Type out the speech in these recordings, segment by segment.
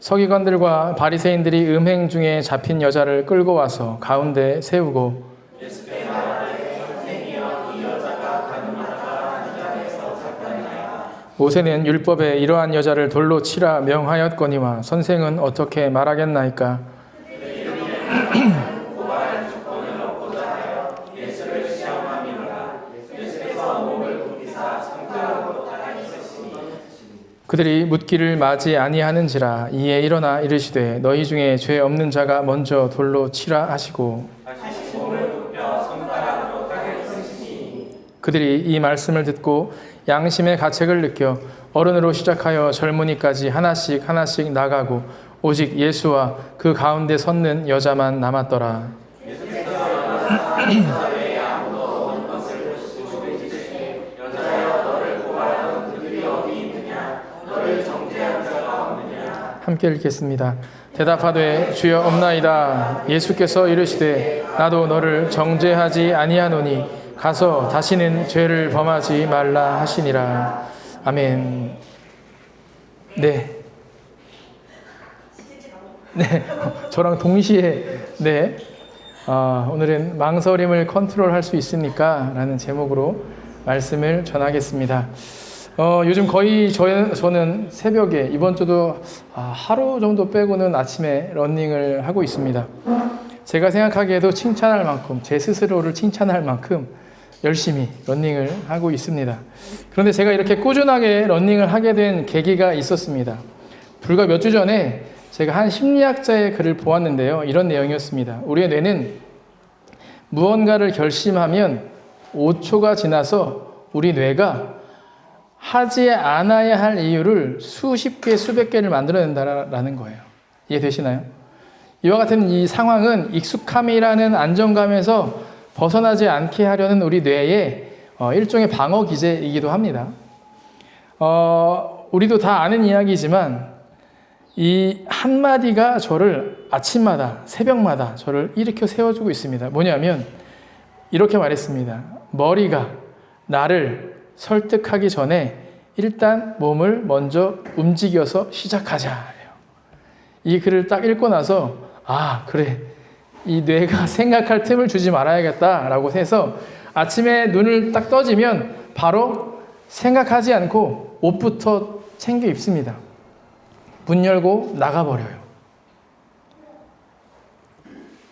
서기관들과 바리새인들이 음행 중에 잡힌 여자를 끌고 와서 가운데 세우고 모세는 율법에 이러한 여자를 돌로 치라 명하였거니와 선생은 어떻게 말하겠나이까? 그들이 묻기를 마지 아니하는지라. 이에 일어나 이르시되 너희 중에 죄 없는 자가 먼저 돌로 치라 하시고 그들이 이 말씀을 듣고 양심의 가책을 느껴 어른으로 시작하여 젊은이까지 하나씩 하나씩 나가고 오직 예수와 그 가운데 섰는 여자만 남았더라. 함께 읽겠습니다. 대답하되 주여 없나이다. 예수께서 이르시되 나도 너를 정죄하지 아니하노니 가서 다시는 죄를 범하지 말라 하시니라. 아멘. 네. 저랑 동시에 오늘은 망설임을 컨트롤할 수 있습니까? 라는 제목으로 말씀을 전하겠습니다. 요즘 거의 저는 새벽에 이번 주도 하루 정도 빼고는 아침에 러닝을 하고 있습니다. 제가 생각하기에도 칭찬할 만큼, 제 스스로를 칭찬할 만큼 열심히 러닝을 하고 있습니다. 그런데 제가 이렇게 꾸준하게 러닝을 하게 된 계기가 있었습니다. 불과 몇 주 전에 제가 한 심리학자의 글을 보았는데요. 이런 내용이었습니다. 우리의 뇌는 무언가를 결심하면 5초가 지나서 우리 뇌가 하지 않아야 할 이유를 수십 개, 수백 개를 만들어낸다라는 거예요. 이해되시나요? 이와 같은 이 상황은 익숙함이라는 안정감에서 벗어나지 않게 하려는 우리 뇌의 일종의 방어 기제이기도 합니다. 우리도 다 아는 이야기지만 이 한마디가 저를 아침마다, 새벽마다 저를 일으켜 세워주고 있습니다. 뭐냐면 이렇게 말했습니다. 머리가 나를 설득하기 전에 일단 몸을 먼저 움직여서 시작하자. 이 글을 딱 읽고 나서 그래. 이 뇌가 생각할 틈을 주지 말아야겠다라고 해서 아침에 눈을 딱 떠지면 바로 생각하지 않고 옷부터 챙겨 입습니다. 문 열고 나가버려요.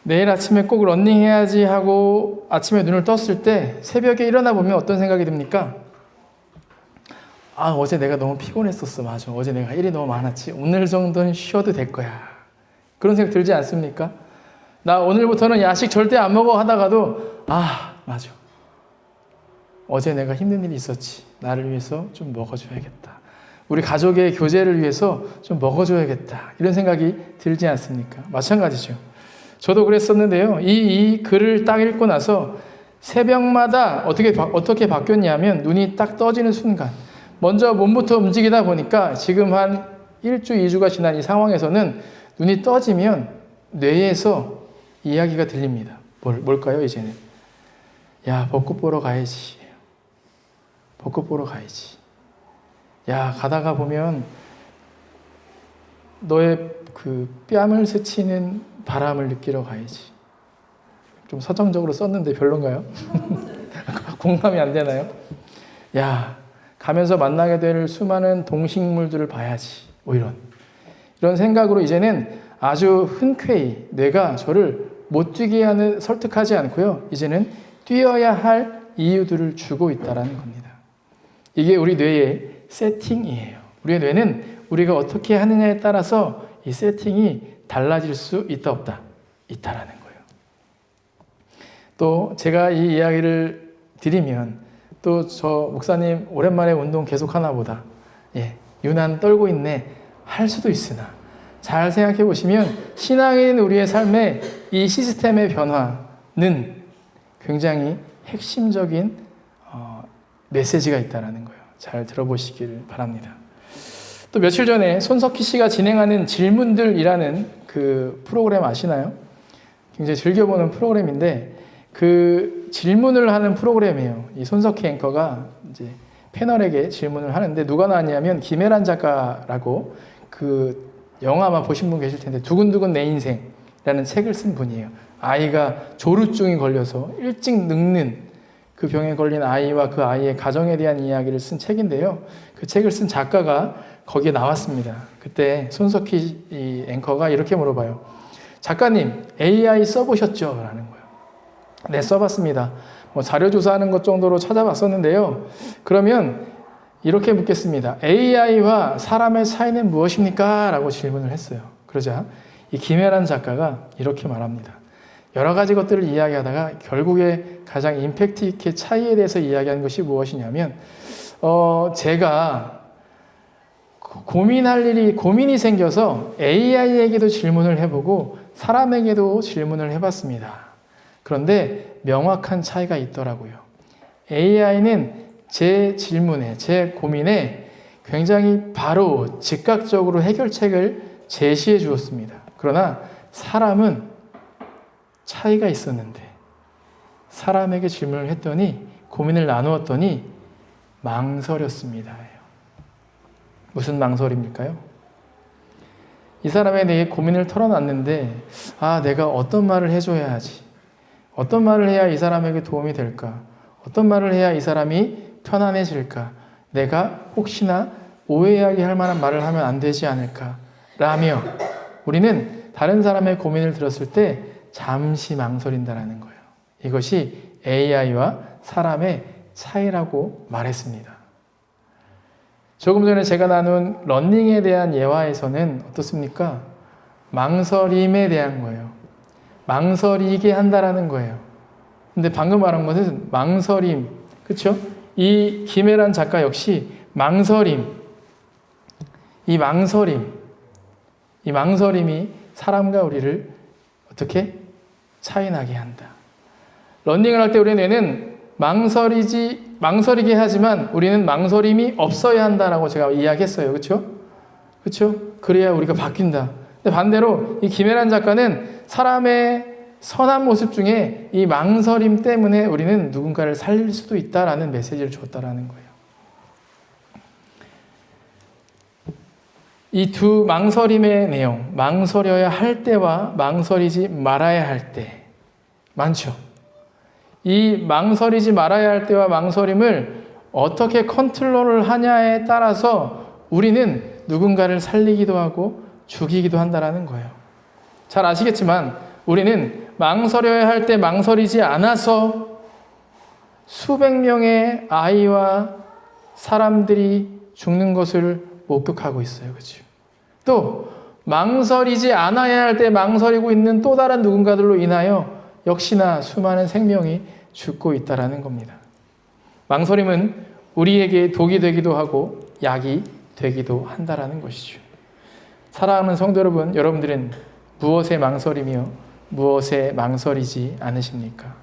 내일 아침에 꼭 러닝해야지 하고 아침에 눈을 떴을 때 새벽에 일어나 보면 어떤 생각이 듭니까? 어제 내가 너무 피곤했었어. 맞아. 어제 내가 일이 너무 많았지. 오늘 정도는 쉬어도 될 거야. 그런 생각 들지 않습니까? 나 오늘부터는 야식 절대 안 먹어 하다가도 맞아. 어제 내가 힘든 일이 있었지. 나를 위해서 좀 먹어줘야겠다. 우리 가족의 교제를 위해서 좀 먹어줘야겠다. 이런 생각이 들지 않습니까? 마찬가지죠. 저도 그랬었는데요. 이 글을 딱 읽고 나서 새벽마다 어떻게 바뀌었냐면 눈이 딱 떠지는 순간 먼저 몸부터 움직이다 보니까 지금 한 1주, 2주가 지난 이 상황에서는 눈이 떠지면 뇌에서 이야기가 들립니다. 뭘까요, 이제는? 야, 벚꽃 보러 가야지. 벚꽃 보러 가야지. 야, 가다가 보면 너의 그 뺨을 스치는 바람을 느끼러 가야지. 좀 서정적으로 썼는데 별론가요? 공감이 안 되나요? 야, 가면서 만나게 될 수많은 동식물들을 봐야지. 이런 생각으로 이제는 아주 흔쾌히 뇌가 저를 못 뛰게 하는 설득하지 않고요. 이제는 뛰어야 할 이유들을 주고 있다는 겁니다. 이게 우리 뇌의 세팅이에요. 우리의 뇌는 우리가 어떻게 하느냐에 따라서 이 세팅이 달라질 수 있다 없다. 있다라는 거예요. 또 제가 이 이야기를 드리면 또 저 목사님 오랜만에 운동 계속 하나 보다. 유난 떨고 있네. 할 수도 있으나 잘 생각해 보시면 신앙인 우리의 삶에 이 시스템의 변화는 굉장히 핵심적인 메시지가 있다는 거예요. 잘 들어보시길 바랍니다. 또 며칠 전에 손석희 씨가 진행하는 질문들이라는 그 프로그램 아시나요? 굉장히 즐겨보는 프로그램인데 그 질문을 하는 프로그램이에요. 이 손석희 앵커가 이제 패널에게 질문을 하는데 누가 나왔냐면 김혜란 작가라고 그 영화 아마 보신 분 계실 텐데 두근두근 내 인생이라는 책을 쓴 분이에요. 아이가 조루증이 걸려서 일찍 늙는 그 병에 걸린 아이와 그 아이의 가정에 대한 이야기를 쓴 책인데요. 그 책을 쓴 작가가 거기에 나왔습니다. 그때 손석희 이 앵커가 이렇게 물어봐요. 작가님, AI 써보셨죠? 라는 거예요. 네, 써봤습니다. 뭐 자료 조사하는 것 정도로 찾아봤었는데요. 그러면 이렇게 묻겠습니다. AI와 사람의 차이는 무엇입니까? 라고 질문을 했어요. 그러자 이 김혜란 작가가 이렇게 말합니다. 여러 가지 것들을 이야기하다가 결국에 가장 임팩트 있게 차이에 대해서 이야기한 것이 무엇이냐면 제가 고민이 생겨서 AI에게도 질문을 해보고 사람에게도 질문을 해봤습니다. 그런데 명확한 차이가 있더라고요. AI는 제 질문에, 제 고민에 굉장히 바로 즉각적으로 해결책을 제시해 주었습니다. 그러나 사람은 차이가 있었는데 사람에게 질문을 했더니 고민을 나누었더니 망설였습니다. 무슨 망설임일까요? 이 사람에 대해 고민을 털어놨는데 내가 어떤 말을 해줘야 하지? 어떤 말을 해야 이 사람에게 도움이 될까? 어떤 말을 해야 이 사람이 편안해질까? 내가 혹시나 오해하게 할 만한 말을 하면 안 되지 않을까? 라며 우리는 다른 사람의 고민을 들었을 때 잠시 망설인다는 거예요. 이것이 AI와 사람의 차이라고 말했습니다. 조금 전에 제가 나눈 러닝에 대한 예화에서는 어떻습니까? 망설임에 대한 거예요. 망설이게 한다라는 거예요. 근데 방금 말한 것은 망설임, 그렇죠? 이 김혜란 작가 역시 이 망설임이 사람과 우리를 어떻게 차이나게 한다. 러닝을 할 때 우리 뇌는 망설이게 하지만 우리는 망설임이 없어야 한다라고 제가 이야기했어요. 그렇죠? 그렇죠? 그래야 우리가 바뀐다. 근데 반대로 이 김혜란 작가는 사람의 선한 모습 중에 이 망설임 때문에 우리는 누군가를 살릴 수도 있다라는 메시지를 줬다라는 거예요. 이 두 망설임의 내용, 망설여야 할 때와 망설이지 말아야 할 때 많죠. 이 망설이지 말아야 할 때와 망설임을 어떻게 컨트롤을 하냐에 따라서 우리는 누군가를 살리기도 하고 죽이기도 한다는 거예요. 잘 아시겠지만 우리는 망설여야 할 때 망설이지 않아서 수백 명의 아이와 사람들이 죽는 것을 목격하고 있어요. 그렇죠? 또 망설이지 않아야 할 때 망설이고 있는 또 다른 누군가들로 인하여 역시나 수많은 생명이 죽고 있다는 겁니다. 망설임은 우리에게 독이 되기도 하고 약이 되기도 한다는 것이죠. 사랑하는 성도 여러분, 여러분들은 무엇에 망설이며 무엇에 망설이지 않으십니까?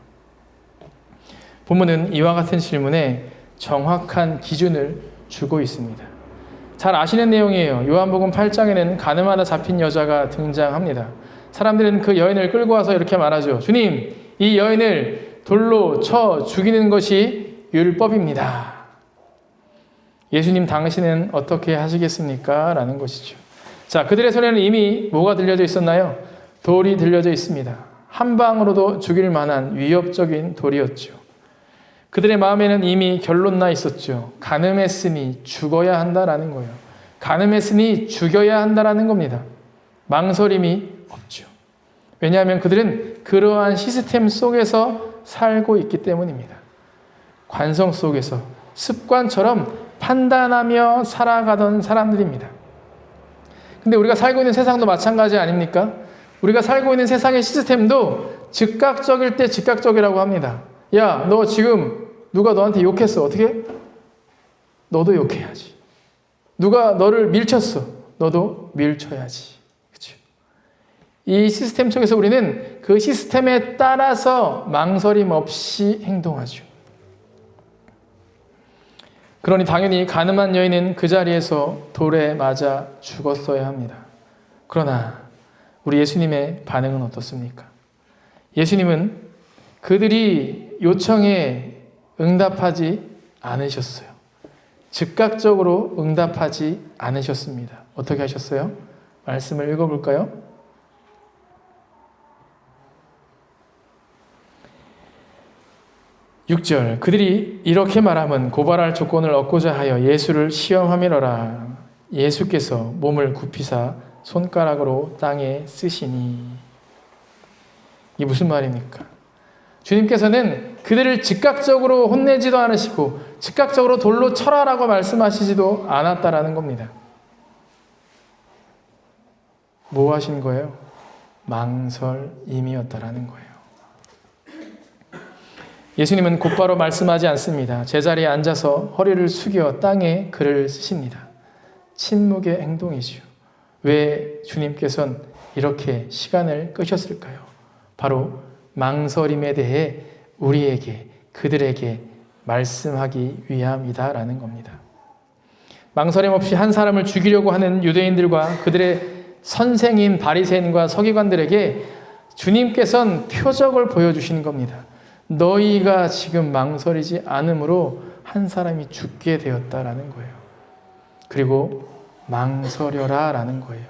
본문은 이와 같은 질문에 정확한 기준을 주고 있습니다. 잘 아시는 내용이에요. 요한복음 8장에는 가늠하다 잡힌 여자가 등장합니다. 사람들은 그 여인을 끌고 와서 이렇게 말하죠. 주님, 이 여인을 돌로 쳐 죽이는 것이 율법입니다. 예수님 당신은 어떻게 하시겠습니까? 라는 것이죠. 자, 그들의 손에는 이미 뭐가 들려져 있었나요? 돌이 들려져 있습니다. 한 방으로도 죽일 만한 위협적인 돌이었죠. 그들의 마음에는 이미 결론 나 있었죠. 간음했으니 죽어야 한다라는 거예요. 간음했으니 죽여야 한다라는 겁니다. 망설임이 없죠. 왜냐하면 그들은 그러한 시스템 속에서 살고 있기 때문입니다. 관성 속에서 습관처럼 판단하며 살아가던 사람들입니다. 근데 우리가 살고 있는 세상도 마찬가지 아닙니까? 우리가 살고 있는 세상의 시스템도 즉각적일 때 즉각적이라고 합니다. 야, 너 지금 누가 너한테 욕했어. 어떻게? 너도 욕해야지. 누가 너를 밀쳤어. 너도 밀쳐야지. 그렇죠? 이 시스템 속에서 우리는 그 시스템에 따라서 망설임 없이 행동하죠. 그러니 당연히 가늠한 여인은 그 자리에서 돌에 맞아 죽었어야 합니다. 그러나 우리 예수님의 반응은 어떻습니까? 예수님은 그들이 요청에 응답하지 않으셨어요. 즉각적으로 응답하지 않으셨습니다. 어떻게 하셨어요? 말씀을 읽어볼까요? 6절 그들이 이렇게 말하면 고발할 조건을 얻고자 하여 예수를 시험함이로라. 예수께서 몸을 굽히사 손가락으로 땅에 쓰시니. 이게 무슨 말입니까? 주님께서는 그들을 즉각적으로 혼내지도 않으시고 즉각적으로 돌로 쳐라라고 말씀하시지도 않았다라는 겁니다. 뭐 하신 거예요? 망설임이었다라는 거예요. 예수님은 곧바로 말씀하지 않습니다. 제자리에 앉아서 허리를 숙여 땅에 글을 쓰십니다. 침묵의 행동이지요. 왜 주님께서는 이렇게 시간을 끄셨을까요? 바로 망설임에 대해 우리에게, 그들에게 말씀하기 위함이다라는 겁니다. 망설임 없이 한 사람을 죽이려고 하는 유대인들과 그들의 선생인 바리새인과 서기관들에게 주님께서는 표적을 보여주시는 겁니다. 너희가 지금 망설이지 않으므로 한 사람이 죽게 되었다라는 거예요. 그리고 망설여라 라는 거예요.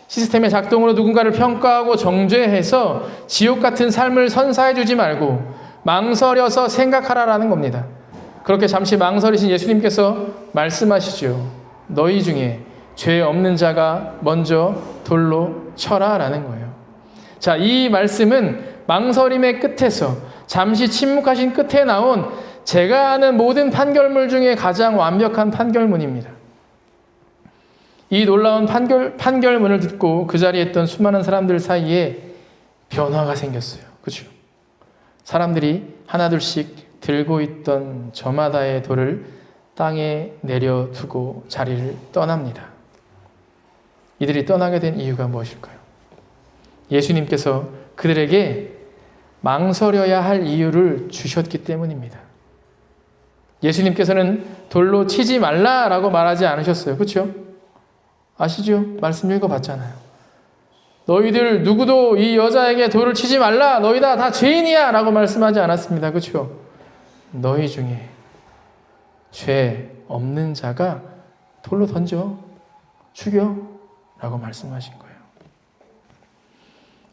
시스템의 작동으로 누군가를 평가하고 정죄해서 지옥 같은 삶을 선사해 주지 말고 망설여서 생각하라라는 겁니다. 그렇게 잠시 망설이신 예수님께서 말씀하시죠. 너희 중에 죄 없는 자가 먼저 돌로 쳐라 라는 거예요. 자, 이 말씀은 망설임의 끝에서 잠시 침묵하신 끝에 나온 제가 아는 모든 판결문 중에 가장 완벽한 판결문입니다. 이 놀라운 판결문을 듣고 그 자리에 있던 수많은 사람들 사이에 변화가 생겼어요. 그렇죠? 사람들이 하나둘씩 들고 있던 저마다의 돌을 땅에 내려두고 자리를 떠납니다. 이들이 떠나게 된 이유가 무엇일까요? 예수님께서 그들에게 망설여야 할 이유를 주셨기 때문입니다. 예수님께서는 돌로 치지 말라라고 말하지 않으셨어요. 그렇죠? 아시죠? 말씀 읽어봤잖아요. 너희들 누구도 이 여자에게 돌을 치지 말라. 너희 다 죄인이야 라고 말씀하지 않았습니다. 그렇죠? 너희 중에 죄 없는 자가 돌로 던져 죽여 라고 말씀하신 거예요.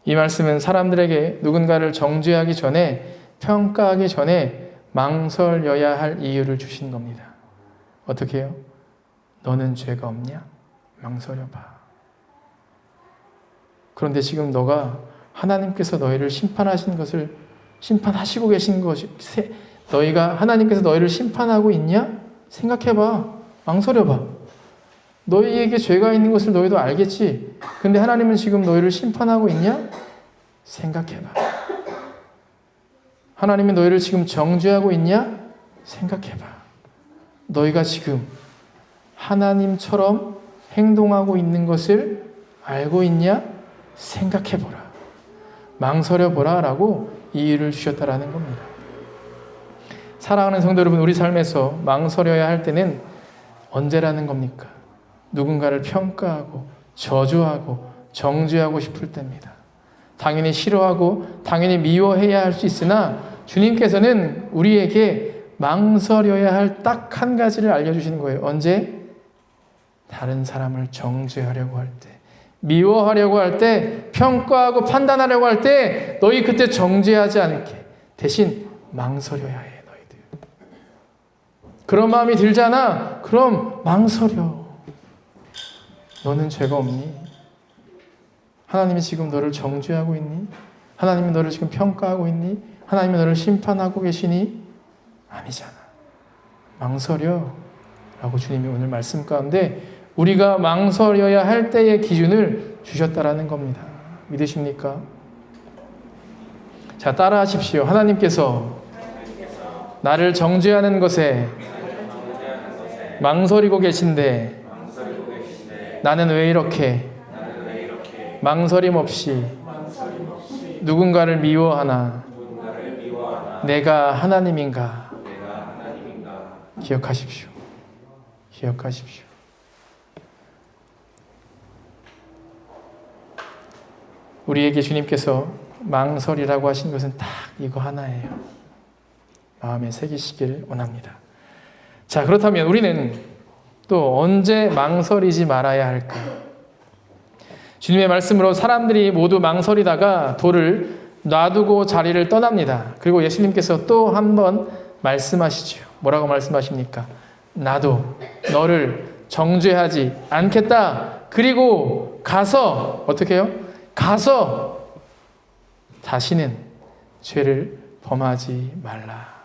이 말씀은 사람들에게 누군가를 정죄하기 전에, 평가하기 전에 망설여야 할 이유를 주신 겁니다. 어떻게 해요? 너는 죄가 없냐? 망설여봐. 그런데 지금 너가 하나님께서 너희를 심판하시고 계신 것이, 너희가 하나님께서 너희를 심판하고 있냐? 생각해봐. 망설여봐. 너희에게 죄가 있는 것을 너희도 알겠지. 근데 하나님은 지금 너희를 심판하고 있냐? 생각해봐. 하나님은 너희를 지금 정죄하고 있냐? 생각해봐. 너희가 지금 하나님처럼 행동하고 있는 것을 알고 있냐? 생각해보라. 망설여보라 라고 이유를 주셨다라는 겁니다. 사랑하는 성도 여러분, 우리 삶에서 망설여야 할 때는 언제라는 겁니까? 누군가를 평가하고 저주하고 정죄하고 싶을 때입니다. 당연히 싫어하고 당연히 미워해야 할 수 있으나 주님께서는 우리에게 망설여야 할 딱 한 가지를 알려주시는 거예요. 언제? 다른 사람을 정죄하려고 할 때, 미워하려고 할 때, 평가하고 판단하려고 할 때 너희 그때 정죄하지 않게 대신 망설여야 해. 너희들 그런 마음이 들잖아. 그럼 망설여. 너는 죄가 없니? 하나님이 지금 너를 정죄하고 있니? 하나님이 너를 지금 평가하고 있니? 하나님이 너를 심판하고 계시니? 아니잖아. 망설여 라고 주님이 오늘 말씀 가운데 우리가 망설여야 할 때의 기준을 주셨다라는 겁니다. 믿으십니까? 자, 따라하십시오. 하나님께서 나를 정죄하는 것에 망설이고 계신데 나는 왜 이렇게 망설임 없이 누군가를 미워하나? 내가 하나님인가? 기억하십시오. 기억하십시오. 우리에게 주님께서 망설이라고 하신 것은 딱 이거 하나예요. 마음에 새기시길 원합니다. 자, 그렇다면 우리는 또 언제 망설이지 말아야 할까? 주님의 말씀으로 사람들이 모두 망설이다가 돌을 놔두고 자리를 떠납니다. 그리고 예수님께서 또 한 번 말씀하시죠. 뭐라고 말씀하십니까? 나도 너를 정죄하지 않겠다. 그리고 가서 어떻게 해요? 가서 다시는 죄를 범하지 말라.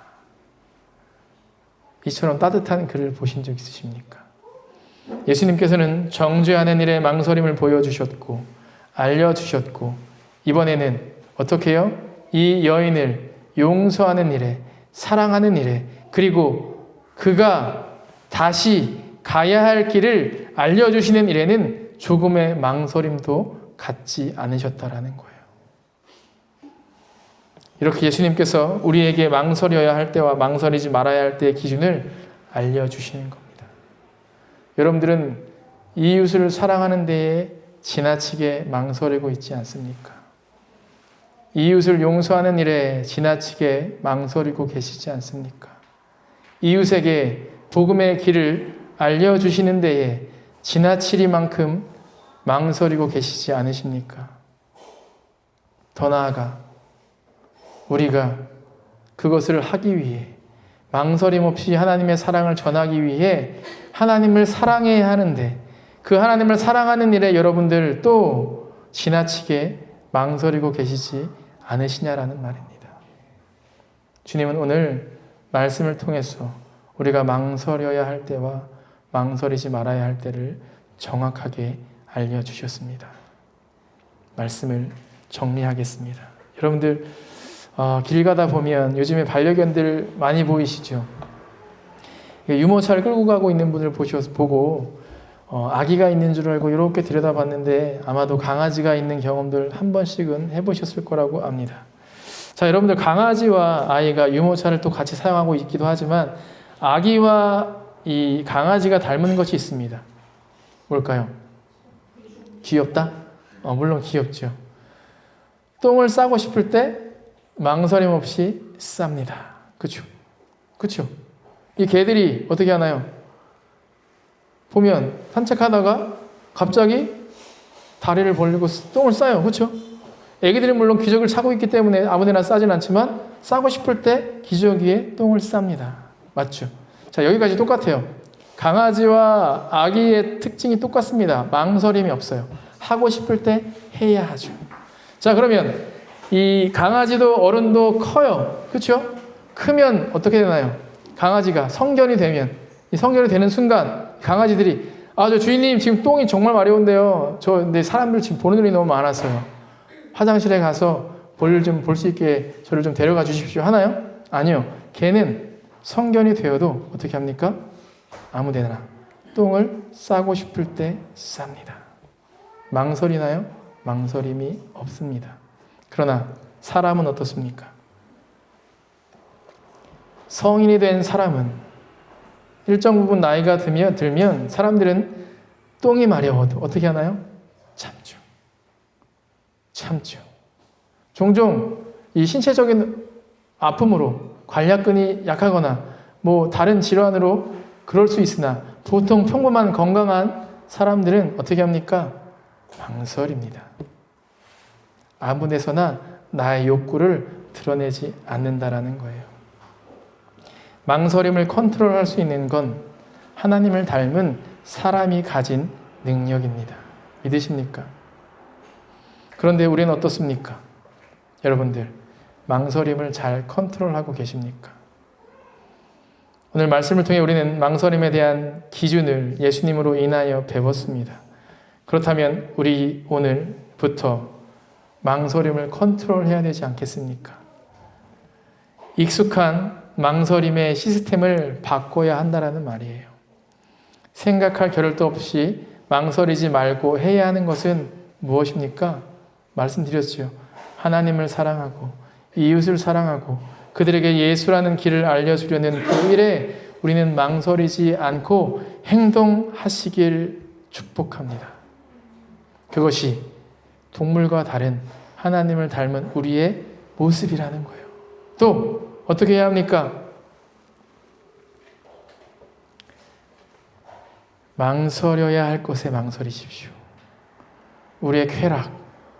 이처럼 따뜻한 글을 보신 적 있으십니까? 예수님께서는 정죄하는 일에 망설임을 보여주셨고 알려주셨고 이번에는 어떻게 해요? 이 여인을 용서하는 일에 사랑하는 일에 그리고 그가 다시 가야 할 길을 알려주시는 일에는 조금의 망설임도 갖지 않으셨다라는 거예요. 이렇게 예수님께서 우리에게 망설여야 할 때와 망설이지 말아야 할 때의 기준을 알려주시는 겁니다. 여러분들은 이웃을 사랑하는 데에 지나치게 망설이고 있지 않습니까? 이웃을 용서하는 일에 지나치게 망설이고 계시지 않습니까? 이웃에게 복음의 길을 알려주시는 데에 지나치리만큼 망설이고 계시지 않으십니까? 더 나아가 우리가 그것을 하기 위해 망설임 없이 하나님의 사랑을 전하기 위해 하나님을 사랑해야 하는데 그 하나님을 사랑하는 일에 여러분들 또 지나치게 망설이고 계시지 않으시냐라는 말입니다. 주님은 오늘 말씀을 통해서 우리가 망설여야 할 때와 망설이지 말아야 할 때를 정확하게 알려주셨습니다. 말씀을 정리하겠습니다. 여러분들 길 가다 보면 요즘에 반려견들 많이 보이시죠? 유모차를 끌고 가고 있는 분을 보고 아기가 있는 줄 알고 이렇게 들여다봤는데 아마도 강아지가 있는 경험들 한 번씩은 해보셨을 거라고 압니다. 자, 여러분들 강아지와 아이가 유모차를 또 같이 사용하고 있기도 하지만 아기와 이 강아지가 닮은 것이 있습니다. 뭘까요? 귀엽다? 물론 귀엽죠. 똥을 싸고 싶을 때 망설임 없이 쌉니다. 그쵸? 그쵸? 이 개들이 어떻게 하나요? 보면 산책하다가 갑자기 다리를 벌리고 똥을 싸요. 그쵸? 애기들이 물론 기저귀를 차고 있기 때문에 아무데나 싸진 않지만 싸고 싶을 때 기저귀에 똥을 쌉니다. 맞죠? 자, 여기까지 똑같아요. 강아지와 아기의 특징이 똑같습니다. 망설임이 없어요. 하고 싶을 때 해야 하죠. 자, 그러면 이 강아지도 어른도 커요. 그렇죠? 크면 어떻게 되나요? 강아지가 성견이 되면 이 성견이 되는 순간 강아지들이 저 주인님 지금 똥이 정말 마려운데요. 근데 사람들 지금 보는 눈이 너무 많았어요. 화장실에 가서 볼일 좀 볼 수 있게 저를 좀 데려가 주십시오 하나요? 아니요. 걔는 성견이 되어도 어떻게 합니까? 아무데나 똥을 싸고 싶을 때 쌉니다. 망설이나요? 망설임이 없습니다. 그러나 사람은 어떻습니까? 성인이 된 사람은 일정 부분 나이가 들면 사람들은 똥이 마려워도 어떻게 하나요? 참죠. 종종 이 신체적인 아픔으로 관략근이 약하거나 다른 질환으로 그럴 수 있으나 보통 평범한 건강한 사람들은 어떻게 합니까? 망설입니다. 아무 데서나 나의 욕구를 드러내지 않는다라는 거예요. 망설임을 컨트롤할 수 있는 건 하나님을 닮은 사람이 가진 능력입니다. 믿으십니까? 그런데 우리는 어떻습니까? 여러분들, 망설임을 잘 컨트롤하고 계십니까? 오늘 말씀을 통해 우리는 망설임에 대한 기준을 예수님으로 인하여 배웠습니다. 그렇다면 우리 오늘부터 망설임을 컨트롤해야 되지 않겠습니까? 익숙한 망설임의 시스템을 바꿔야 한다는 말이에요. 생각할 겨를도 없이 망설이지 말고 해야 하는 것은 무엇입니까? 말씀드렸죠. 하나님을 사랑하고 이웃을 사랑하고 그들에게 예수라는 길을 알려주려는 그 일에 우리는 망설이지 않고 행동하시길 축복합니다. 그것이 동물과 다른 하나님을 닮은 우리의 모습이라는 거예요. 또 어떻게 해야 합니까? 망설여야 할 것에 망설이십시오. 우리의 쾌락,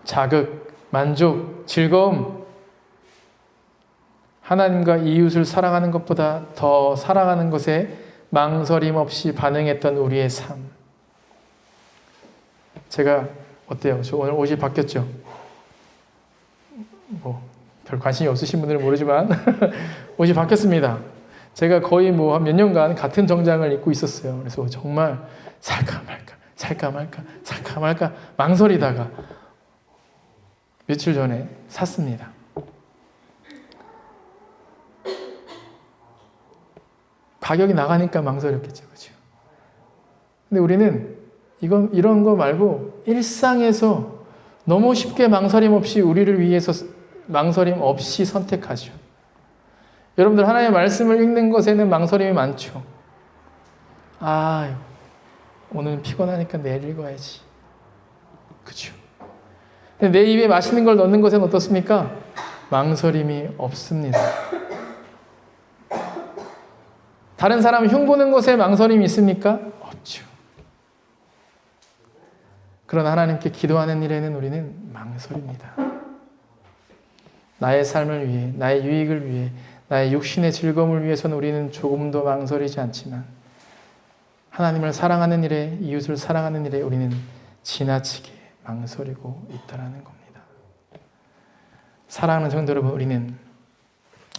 자극, 만족, 즐거움, 하나님과 이웃을 사랑하는 것보다 더 사랑하는 것에 망설임 없이 반응했던 우리의 삶. 제가 어때요? 저 오늘 옷이 바뀌었죠? 별 관심이 없으신 분들은 모르지만 옷이 바뀌었습니다. 제가 거의 한 몇 년간 같은 정장을 입고 있었어요. 그래서 정말 살까 말까 망설이다가 며칠 전에 샀습니다. 가격이 나가니까 망설였겠죠. 그렇죠? 근데 우리는 이런 거 말고 일상에서 너무 쉽게 망설임 없이 우리를 위해서 망설임 없이 선택하죠. 여러분들 하나님의 말씀을 읽는 것에는 망설임이 많죠. 오늘은 피곤하니까 내일 읽어야지. 그렇죠? 근데 내 입에 맛있는 걸 넣는 것은 어떻습니까? 망설임이 없습니다. 다른 사람 흉보는 것에 망설임이 있습니까? 없죠. 그러나 하나님께 기도하는 일에는 우리는 망설입니다. 나의 삶을 위해, 나의 유익을 위해, 나의 육신의 즐거움을 위해서는 우리는 조금도 망설이지 않지만 하나님을 사랑하는 일에, 이웃을 사랑하는 일에 우리는 지나치게 망설이고 있다는 겁니다. 사랑하는 성도 여러분, 우리는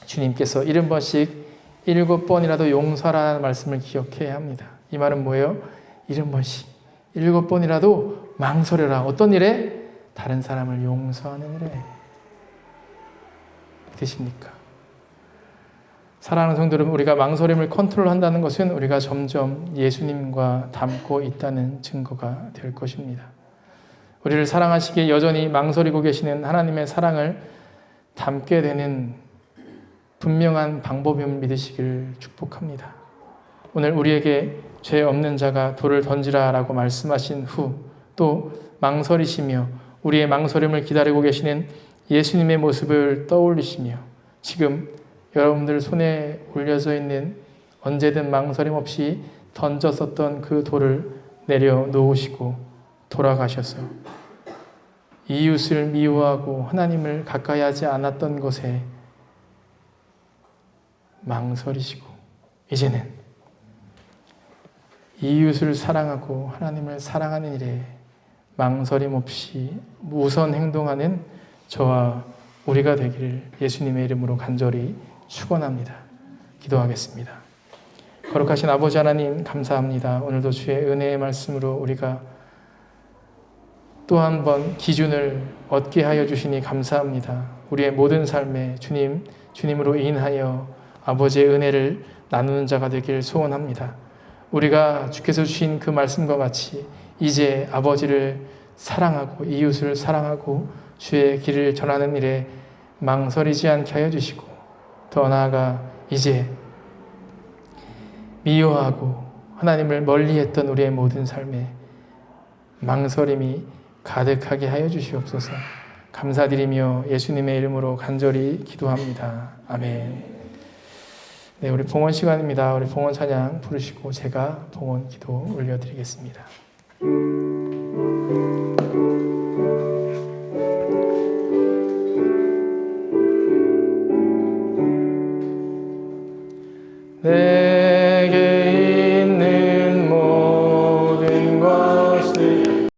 주님께서 70번씩 7번이라도 용서하라는 말씀을 기억해야 합니다. 이 말은 뭐예요? 70번씩 7번이라도 망설여라. 어떤 일에? 다른 사람을 용서하는 일에. 되십니까? 사랑하는 성도 여러분, 우리가 망설임을 컨트롤한다는 것은 우리가 점점 예수님과 닮고 있다는 증거가 될 것입니다. 우리를 사랑하시기에 여전히 망설이고 계시는 하나님의 사랑을 닮게 되는 분명한 방법임을 믿으시길 축복합니다. 오늘 우리에게 죄 없는 자가 돌을 던지라라고 말씀하신 후 또 망설이시며 우리의 망설임을 기다리고 계시는 예수님의 모습을 떠올리시며 지금 여러분들 손에 올려져 있는 언제든 망설임 없이 던졌었던 그 돌을 내려놓으시고 돌아가셔서 이웃을 미워하고 하나님을 가까이 하지 않았던 것에 망설이시고 이제는 이웃을 사랑하고 하나님을 사랑하는 일에 망설임 없이 우선 행동하는 저와 우리가 되기를 예수님의 이름으로 간절히 축원합니다. 기도하겠습니다. 거룩하신 아버지 하나님 감사합니다. 오늘도 주의 은혜의 말씀으로 우리가 또 한 번 기준을 얻게 하여 주시니 감사합니다. 우리의 모든 삶에 주님으로 인하여 아버지의 은혜를 나누는 자가 되길 소원합니다. 우리가 주께서 주신 그 말씀과 같이 이제 아버지를 사랑하고 이웃을 사랑하고 주의 길을 전하는 일에 망설이지 않게 하여 주시고 더 나아가 이제 미워하고 하나님을 멀리했던 우리의 모든 삶에 망설임이 가득하게 하여 주시옵소서. 감사드리며 예수님의 이름으로 간절히 기도합니다. 아멘. 네, 우리 봉헌 시간입니다. 우리 봉헌 찬양 부르시고 제가 봉헌 기도 올려드리겠습니다.